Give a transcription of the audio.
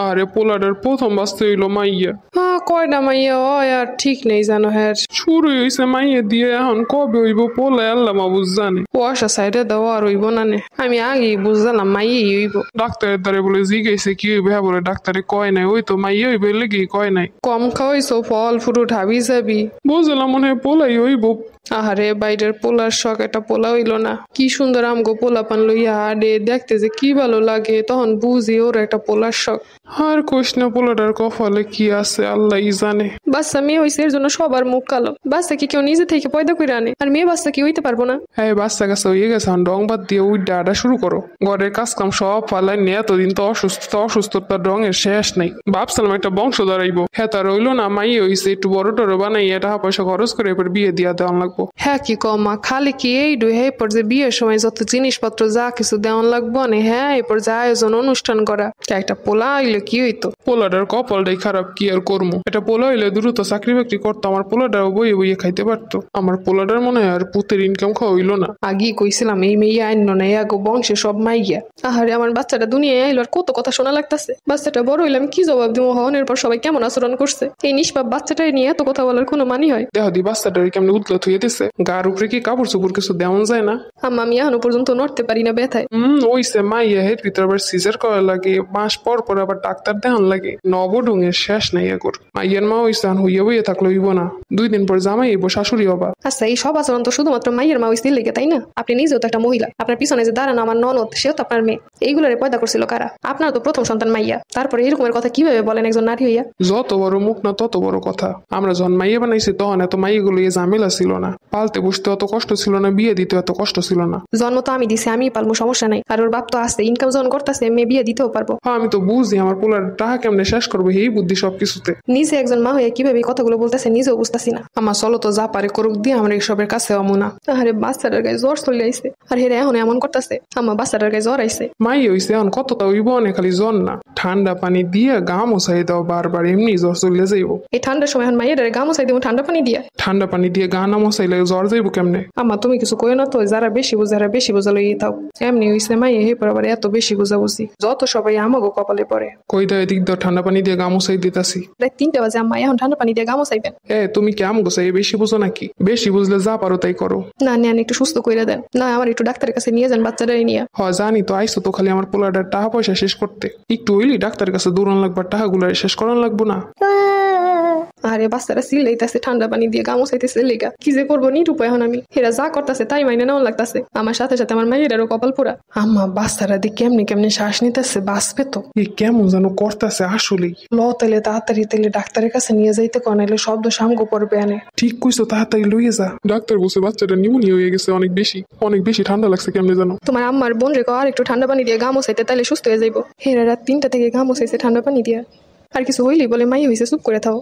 আরে পোলাডার প্রথম বাঁচতে হইলো মাইয়া। হ্যাঁ কয়টা মাইয়া হয় আর ঠিক নেই জানো হ্যাঁ। শুরু হয়েছে মাইয়া দিয়ে, এখন কবে হইব পোলা আল্লাহ মাবুজ জানে। কুয়াশা সাইডে দেওয়া আর হইব না নে, আমি আগেই বুঝলাম মাইয়াই হইব। ডাক্তারের দ্বারে বলে জিজ্ঞাসা কি হইবে, হ্যাঁ বলে ডাক্তারে কয় নাই, ওই তো মাইয়া হইবে লেগে কয় নাই। কম খাওয়াইছো ফল ফ্রুট হাবি যাবি। বুঝলাম মনে হয় পোলাই হইব। আহারে বাইরের পোলার শখ, একটা পোলা হইল না। কি সুন্দর আমগো পোলা পান লইয়া হাডে দেখতে যে কি ভালো লাগে, তখন বুঝি ওর একটা পোলার শখ। আর কোশ না, পোলাটার কপালে কি আছে আল্লাহই জানে। বাচ্চা মেয়ে হয়েছে এর জন্য সবার মুখ কালো। বাচ্চা কি কেউ নিজে থেকে পয়দা করে আনে, আর মেয়ে বাচ্চা কি হইতে পারবো না? হ্যাঁ বাচ্চা কাছে হয়ে গেছে, রং বাদ দিয়ে ওই ডাটা শুরু করো। ঘরের কাজ কাম সব ফালাই নিয়ে, এতদিন তো অসুস্থতার রঙের শেষ নাই। ভাবছিলাম একটা বংশ দাঁড়াইবো, হ্যাঁ তার হইলো না, মাই হইছে একটু বড় টড়ো বানাই টাকা পয়সা খরচ করে এবার বিয়ে দিয়া দেওয়ান লাগবো। হ্যাঁ কি কমা খালি কি এই ডুই, হ্যাঁ এরপর যে বিয়ের সময় যত জিনিসপত্র যা কিছু দেওয়ান লাগবো না, হ্যাঁ এরপর যে আয়োজন অনুষ্ঠান করা। একটা পোলা আইলে কি হইতো? পোলাটার কপালটাই খারাপ, কি আর করবো। এটা পোলা হইলে দ্রুত চাকরি বাকরি করতো, আমার পোলাটাও বইয়ে বইয়ে খাইতে পারতো। আমার পোলাটার মনে হয় আর পুতের ইনকাম খাওয়া হইলো না। আগেই কইছিলাম এই মেয়ে আইন না, গো বংশে সব মাইয়া। আহারে আমার বাচ্চাটা দুনিয়ায় আইলো আর কত কথা শোনা লাগতেছে। বাচ্চাটা বড় হইলাম কি জবাব দিব, হনের পর সবাই কেমন আচরণ করছে। এই নিষ্পাপ বাচ্চাটাই নিয়ে এত কথা বলার কোনো মানি হয়? দেহ দি বাচ্চাটার কেমন উতলা থুয়ে দিছে, গার উপরে কি কাপড় চোপড় কিছু দেওয়া যায় না? আমি এখনো পর্যন্ত নড়তে পারি না ব্যথায়। ওইসে মাইয়া হের ভিতর আবার সিজার করা লাগে, মাস পর পর আবার ডাক্তার দেখান লাগে। নবডুঙের শেষ নাই এগোর। মাইয়ার মা হইছে হইয়া বইয়ে থাকলে হইব না, 2 দিন পর জামাই হইব, শাশুড়ি হবা। আচ্ছা এই সব আচরণ তো শুধুমাত্র মাইয়ের মা হইছে লেগে, তাই না? আপনি নিজেও তো একটা মহিলা, আপনার পিছনে যে দাঁড়ানো আমার ননদ সেও তো আপনার মেয়ে। এইগুলোরে পয়দা করছিল কারা? আপনার তো প্রথম সন্তান মাইয়া, তারপরে এরকমের কথা কিভাবে বলেন একজন নারী হইয়া? যত বড় মুখ না তত বড় কথা। আমরা যখন মাইয়া বানাইছি তখন এত মাইয়াগুলো ঝামেলা ছিল না, পালতে বসতে অত কষ্ট ছিল না, বিয়ে দিতে অত কষ্ট ছিল না। জন্ম তো আমি দিছি, আমি পালবো, সমস্যা নাই। আর ওর বাপ তো আছে, ইনকাম যখন করতেছে, মেয়ে বিয়ে দিতেও পারবো। আমি তো বুঝি আমার পোলার টাকা কেমনে শেষ করবো, এই বুদ্ধি সবকিছুতে। নিজে একজন মা হয়ে কিভাবে কথাগুলো বলতেছে নিজেও বুঝতেছি না। আমার চলো তো যা পারে করুক দিয়ে, আমরা এইসবের কাছে অমুনা। আরে বাচ্চাটার গায়ে জ্বর চলে আইছে, আর হেরে এখন এমন করতেছে। আমার বাচ্চাটার গায়ে জ্বর আইছে। মাই হইছে এখন কতটা হইব অনেক, খালি জ্বর না, ঠান্ডা পানি দিয়ে গা মোছাই দাও বারবার, এমনি জ্বর চলে যাইব। এই ঠান্ডার সময় এখন মাইয়ের গা মোছাই দেবো ঠান্ডা পানি দিয়ে? ঠান্ডা পানি দিয়ে গা না মোছাইলে জ্বর যাইব কেমনে? আমার তুমি কিছু কই না তো, যারা বেশি বুঝে যারা বেশি বোঝা লইয়ে থাও। এমনি হইছে মাইয়ে হে পর আবার এত বেশি বুঝা বুঝি, যত সবাই আমাকে কপালে পড়ে। কই দাও এদিক দাও, ঠান্ডা পানি দিয়ে গা মোছাই দিতাছি। রাত 3টা বাজে, আম্মা এখন ঠান্ডা পানি দিয়ে গা মোছাইবেন? তুমি কেমন গোছাই বেশি বুঝো নাকি? বেশি বুঝলে যা পারো তাই করো। না নেন একটু সুস্থ কইরা দেন, না আমার একটু ডাক্তারের কাছে নিয়ে যান বাচ্চাটাই নিয়ে। জানি তো, আইসো তো খালি আমার পোলাটার টাকা পয়সা শেষ করতে। একটু হইলি ডাক্তারের কাছে দৌড়ান লাগবে, টাকাগুলো শেষ করান লাগবো না? আরে বাচ্চারা সিলাইতেছে ঠান্ডা পানি দিয়ে গা মোছাইতেছে লেগা, কি যে করবো নিরূপ এখন আমি। হেরা যা করতেছে তাই মাইনে নেওয়া লাগতেছে। আমার সাথে সাথে আমার মায়েরও কপাল পোড়া। আম্মা বাচ্চারা দিয়ে কেমনি কেমনি শ্বাস নিতেছে, বাঁচবে তো? কেমন যেন করতেছে আসলেই। তাইলে তাড়াতাড়ি তাইলে ডাক্তারের কাছে নিয়ে যাইতে কো, নাইলে শব্দ সামগো পড়বে আনে। ঠিক কইছো, তাড়াতাড়ি লইয়ে যা। ডাক্তার বলছে বাচ্চাটা নিউমোনিয়া হয়ে গেছে, অনেক বেশি ঠান্ডা লাগছে কেমনে জানো। তোমার আম্মার বোন রেখো আর একটু ঠান্ডা পানি দিয়ে গা মোছাইতে, তাইলে সুস্থ হয়ে যাইবো। হেরা রাত 3টা থেকে গা মোছাইছে ঠান্ডা পানি দিয়ে। আর কিছু হইলেই বলে মাই হইছে, চুপ করে থাও।